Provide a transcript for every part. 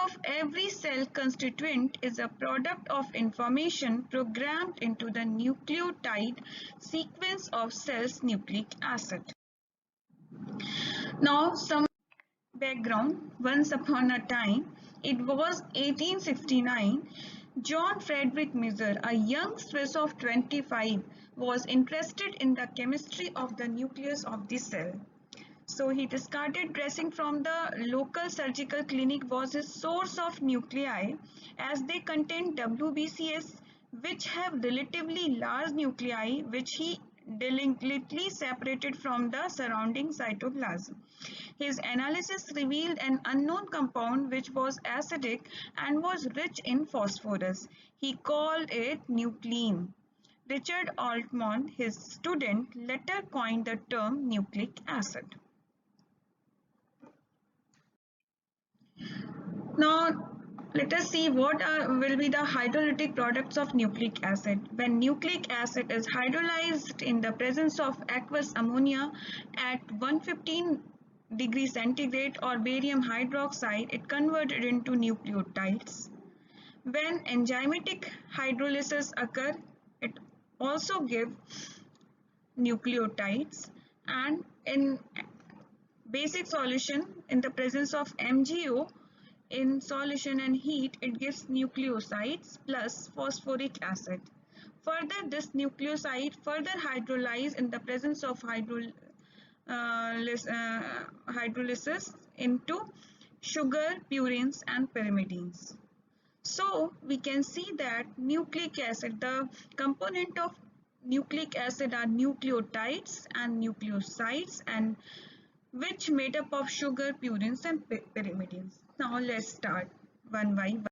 of every cell constituent is a product of information programmed into the nucleotide sequence of cell's nucleic acid. Now some background. Once upon a time, it was 1869, John Frederick Mueller, a young Swiss of 25, was interested in the chemistry of the nucleus of the cell. So he discarded dressing from the local surgical clinic was his source of nuclei, as they contain WBCS, which have relatively large nuclei which he delicately separated from the surrounding cytoplasm. His analysis revealed an unknown compound which was acidic and was rich in phosphorus. He called it nuclein. Richard Altman, his student, later coined the term nucleic acid. Now, let us see what will be the hydrolytic products of nucleic acid. When nucleic acid is hydrolyzed in the presence of aqueous ammonia at 115 degrees centigrade or barium hydroxide, it converted into nucleotides. When enzymatic hydrolysis occurs, it also gives nucleotides, and in basic solution in the presence of MgO in solution and heat, it gives nucleosides plus phosphoric acid. Further, this nucleoside further hydrolyzes in the presence of hydrolysis into sugar, purines and pyrimidines. So we can see that nucleic acid, the component of nucleic acid are nucleotides and nucleosides, and which made up of sugar, purines and pyrimidines. Now let's start one by one.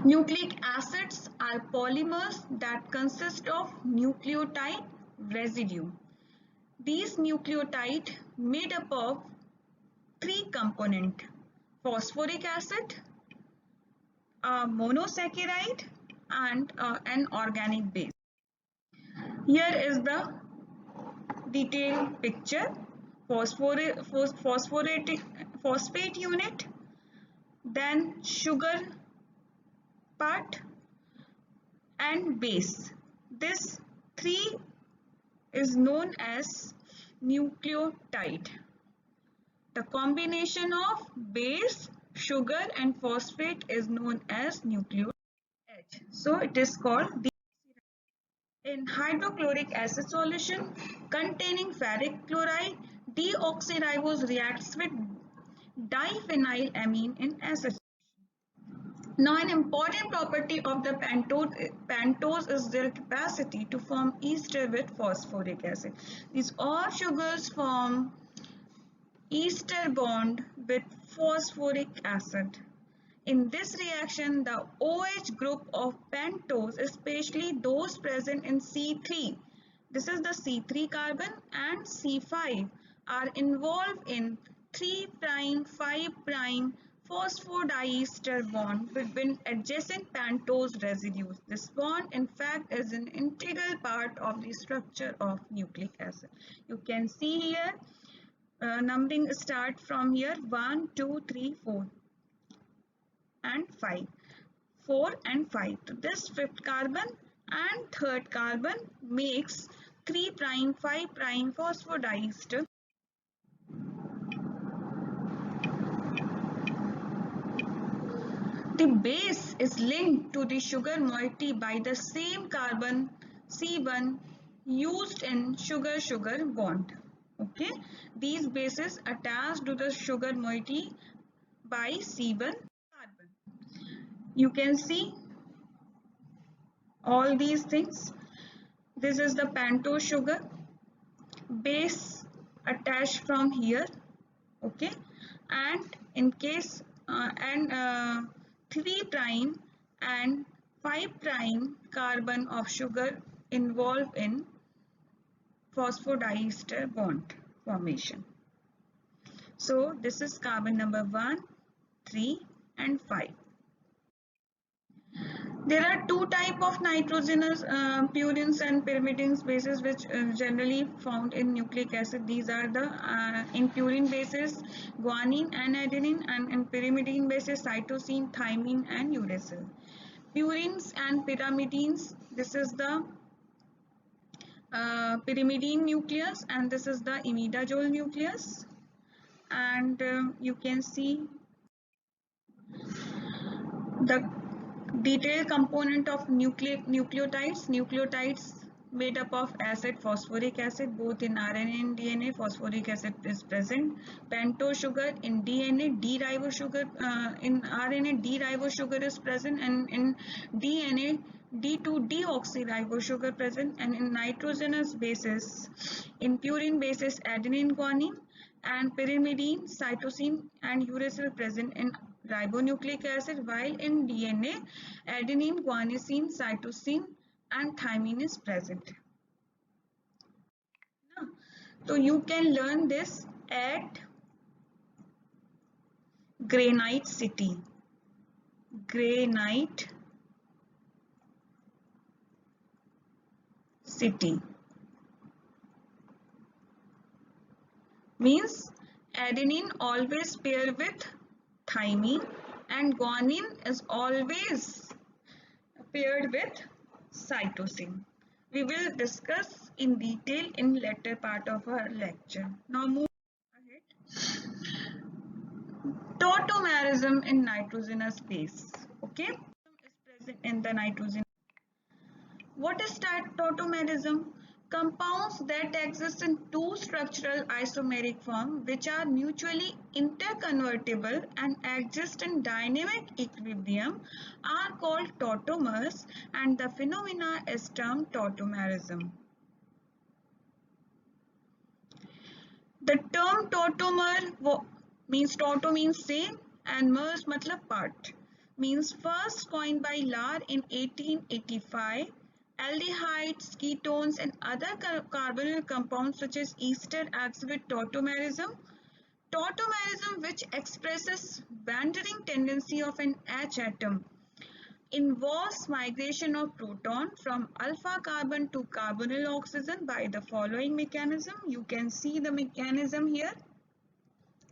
Nucleic acids are polymers that consist of nucleotide residue. These nucleotides made up of three components: phosphoric acid, a monosaccharide and an organic base. Here is the detailed picture: phosphate unit, then sugar part and base. This three is known as nucleotide. The combination of base, sugar and phosphate is known as nucleotide. So it is called in hydrochloric acid solution containing ferric chloride, deoxyribose reacts with diphenylamine in acid. Now, an important property of the pentose is their capacity to form ester with phosphoric acid. These all sugars form ester bond with phosphoric acid. In this reaction, the OH group of pentose, especially those present in C3, this is the C3 carbon, and C5, are involved in 3' 5' phosphodiester bond between adjacent pentose residues. This bond, in fact, is an integral part of the structure of nucleic acid. You can see here, numbering start from here 1, 2, 3, 4. And 5, 4 and 5. So this fifth carbon and third carbon makes 3' 5' phosphodiester. The base is linked to the sugar moiety by the same carbon C1 used in sugar-sugar bond. Okay, these bases attached to the sugar moiety by C1. You can see all these things. This is the pentose sugar, base attached from here, okay, and in case 3' and 5' carbon of sugar involved in phosphodiester bond formation. So this is carbon number 1, 3 and 5. There are two type of nitrogenous purines and pyrimidine bases which generally found in nucleic acid. These are the in purine bases guanine and adenine, and in pyrimidine bases cytosine, thymine and uracil. Purines and pyrimidines, this is the pyrimidine nucleus and this is the imidazole nucleus, and you can see the detailed component of nucleotides made up of acid, phosphoric acid, both in RNA and DNA. Phosphoric acid is present. Pentose sugar in DNA, D-ribosugar in RNA, D-ribosugar is present, and in DNA, D2-deoxyribosugar present, and in nitrogenous bases, in purine bases, adenine, guanine, and pyrimidine, cytosine, and uracil present in ribonucleic acid, while in DNA, adenine, guanosine, cytosine, and thymine is present. So you can learn this at Granite City. Granite City means adenine always pair with thymine and guanine is always paired with cytosine. We will discuss in detail in later part of our lecture. Now move ahead. Tautomerism in nitrogenous base. Okay, is present in the nitrogen. What is tautomerism? Compounds that exist in two structural isomeric form which are mutually interconvertible and exist in dynamic equilibrium are called tautomers, and the phenomena is termed tautomerism. The term tautomer means tauto means same and mers matlab part, means first coined by Lar in 1885. Aldehydes, ketones and other carbonyl compounds such as ester exhibit tautomerism. Tautomerism, which expresses wandering tendency of an H atom, involves migration of proton from alpha carbon to carbonyl oxygen by the following mechanism. You can see the mechanism here.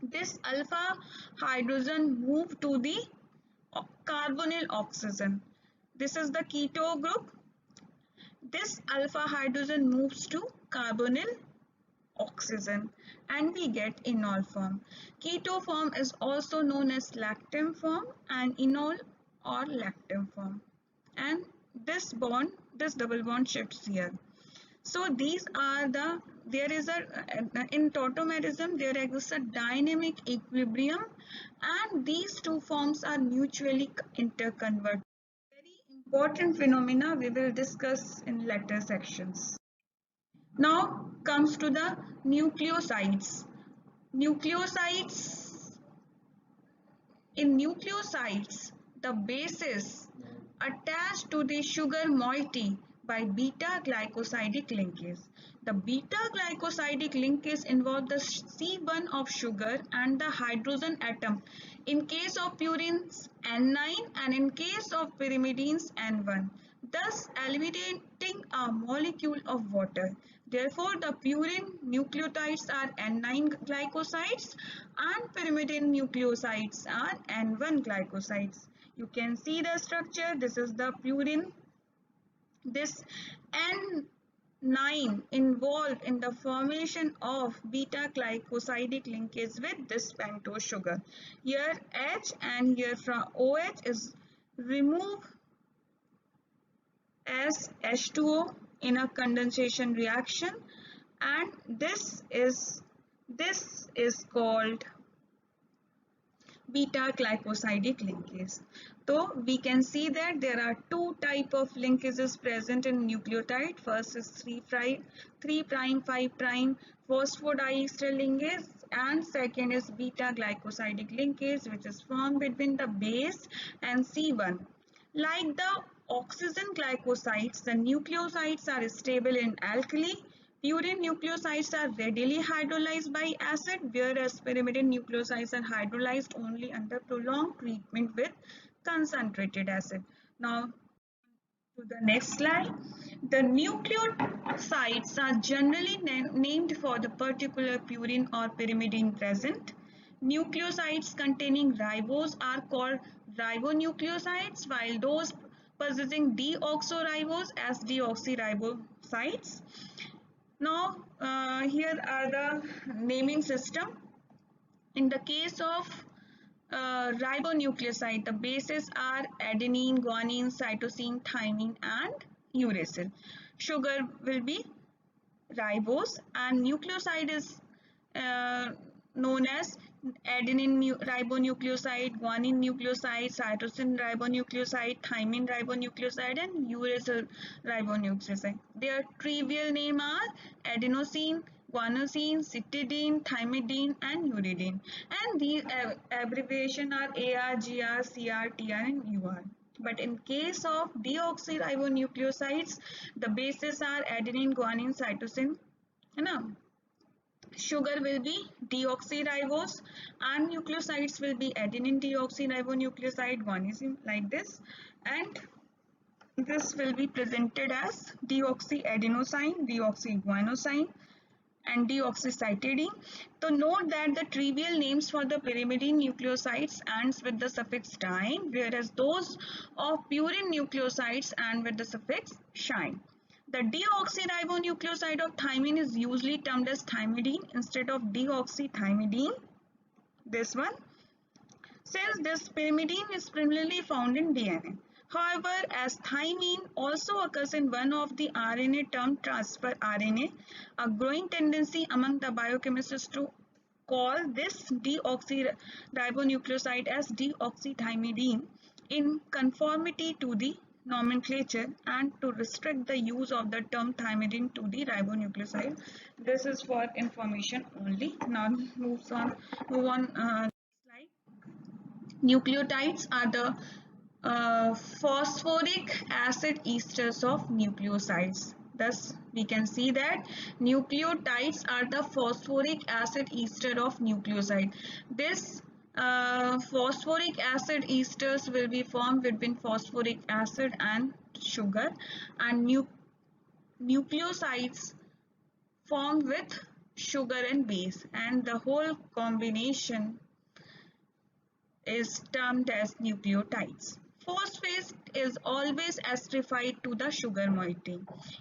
This alpha hydrogen move to the carbonyl oxygen. This is the keto group. This alpha hydrogen moves to carbonyl oxygen and we get enol form. Keto form is also known as lactam form and enol or lactam form. And this double bond shifts here. So these are there is in tautomerism there exists a dynamic equilibrium and these two forms are mutually interconverted. Very important phenomena we will discuss in later sections. Now comes to the nucleosides. Nucleosides. In nucleosides, the bases attached to the sugar moiety by beta-glycosidic linkage. The beta-glycosidic linkage involves the C1 of sugar and the hydrogen atom. In case of purines, N9, and in case of pyrimidines, N1, thus eliminating a molecule of water. Therefore, the purine nucleotides are N9 glycosides and pyrimidine nucleosides are N1 glycosides. You can see the structure. This is the purine. This N9 involved in the formation of beta-glycosidic linkage with this pentose sugar. Here H and here from OH is removed as H2O in a condensation reaction, and this is called beta-glycosidic linkage. So we can see that there are two type of linkages present in nucleotide. First is 3' 5' phosphodiester linkage, and second is beta-glycosidic linkage which is formed between the base and C1. Like the oxygen glycosides, the nucleosides are stable in alkali. Purine nucleosides are readily hydrolyzed by acid, whereas pyrimidine nucleosides are hydrolyzed only under prolonged treatment with concentrated acid. Now, To the next slide. The nucleosides are generally named for the particular purine or pyrimidine present. Nucleosides containing ribose are called ribonucleosides, while those possessing deoxyribose as deoxyribosides. Now, here are the naming system. In the case of ribonucleoside, the bases are adenine, guanine, cytosine, thymine, and uracil. Sugar will be ribose, and nucleoside is uh, known as adenine ribonucleoside, guanine nucleoside, cytosine ribonucleoside, thymine ribonucleoside, and uracil ribonucleoside. Their trivial name are adenosine, guanosine, cytidine, thymidine, and uridine. And these abbreviation are AR, GR, CR, TR, and UR. But in case of deoxyribonucleosides, the bases are adenine, guanine, cytosine. है Sugar will be deoxyribose and nucleosides will be adenine deoxyribonucleoside, guanosine, like this, and this will be presented as deoxyadenosine, deoxyguanosine, and deoxycytidine. So note that the trivial names for the pyrimidine nucleosides ends with the suffix -ine, whereas those of purine nucleosides end with the suffix -shine. The deoxyribonucleoside of thymine is usually termed as thymidine instead of deoxythymidine. This one, since this pyrimidine is primarily found in DNA. However, as thymine also occurs in one of the RNA termed transfer RNA, a growing tendency among the biochemists to call this deoxyribonucleoside as deoxythymidine in conformity to the nomenclature and to restrict the use of the term thymidine to the ribonucleoside. This is for information only. Now move on. Slide. Nucleotides are the phosphoric acid esters of nucleosides. Thus, we can see that nucleotides are the phosphoric acid ester of nucleoside. This phosphoric acid esters will be formed between phosphoric acid and sugar, and nucleosides formed with sugar and base, and the whole combination is termed as nucleotides. Phosphate is always esterified to the sugar moiety.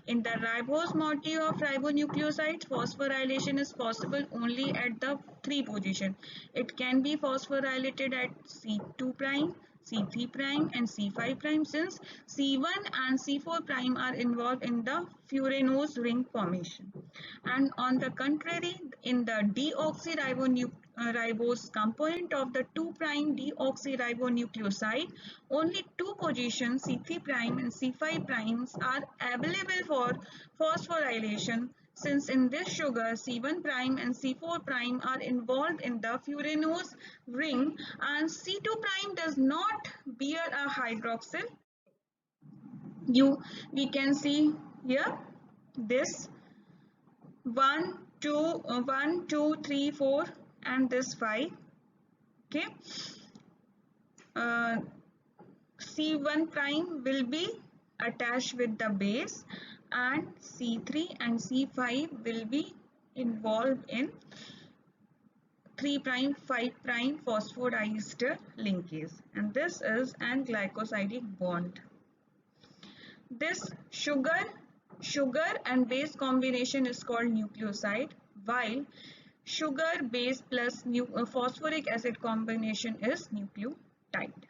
In the ribose moiety of ribonucleosides, phosphorylation is possible only at the 3 position. It can be phosphorylated at C2', C3', and C5' since C1 and C4' are involved in the furanose ring formation. And on the contrary, in the deoxyribose component of the 2' deoxyribonucleoside, only 2 positions C3' and C5' are available for phosphorylation, since in this sugar C1' and C4' are involved in the furanose ring and C2' does not bear a hydroxyl. We can see here this 1, 2, 3, 4 and this 5. Okay. C1' will be attached with the base and C3 and C5 will be involved in 3', 5' phosphodiester linkage, and this is an glycosidic bond. This sugar and base combination is called nucleoside, while sugar base plus phosphoric acid combination is nucleotide.